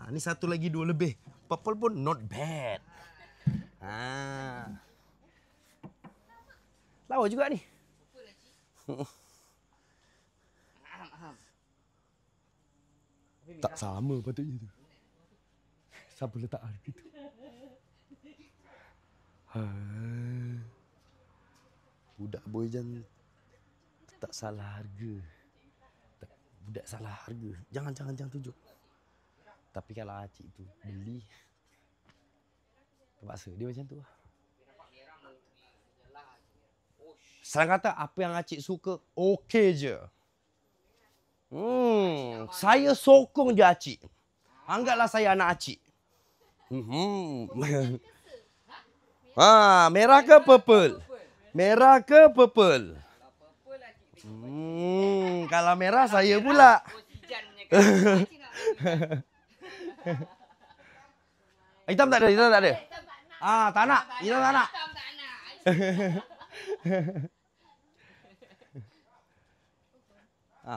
Ni satu lagi 2 lebih. Purple pun not bad. Lawa juga ni. Tak sama patutnya tu. Siapa letak harga tu? Budak Boyjan tak salah harga. Budak salah harga. Jangan tunjuk. Tapi kalau acik tu beli, terpaksa dia macam tu lah. Senang kata apa yang acik suka, okey je. Saya sokong je acik. Anggaplah saya anak acik. Merah ke purple? Merah ke purple? Kalau merah saya pula. Hitam tak ada, hitam tak ada. Tak nak. Hitam tak nak.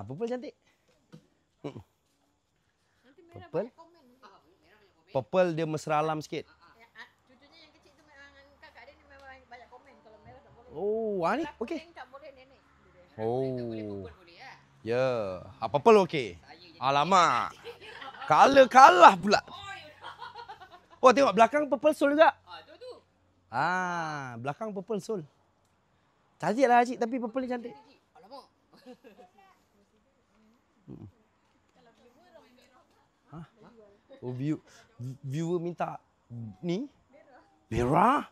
Purple cantik. Purple. Purple dia mesra alam sikit. Cucunya yang kecil tu kakak dia ni memang banyak komen kalau merah tak boleh. Ni okey. Tak boleh nenek. Ya, purple okey. Alamak. Color kalah pula. Tengok belakang purple soul juga. Tu. Belakang purple soul. Cantiklah acik tapi purple ni cantik. Alamak. Viewer minta ni? Merah.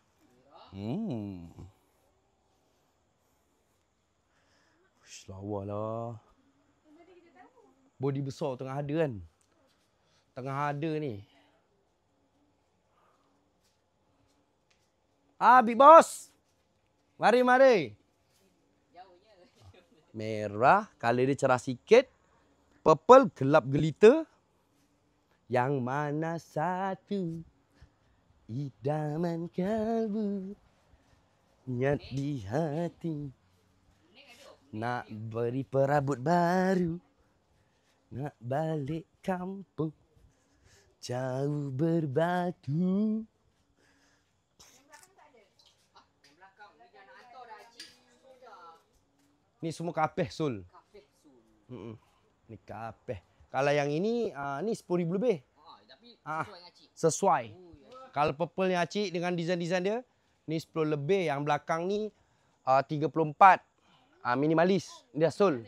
Lawa lah. Body besar tengah ada kan? Tengah ada ni. Big boss. Mari. Merah, color dia cerah sikit. Purple gelap gelita. Yang mana satu idaman kalbu, niat di hati, nak beri perabot baru, nak balik kampung jauh berbatu. Ni semua kapeh sul. Ni kapeh. Kalau yang ini, ni 10,000 lebih. Sesuai. Kalau purple yang acik dengan design-design dia, ni 10 lebih. Yang belakang ni 34. Minimalis. Dia sul.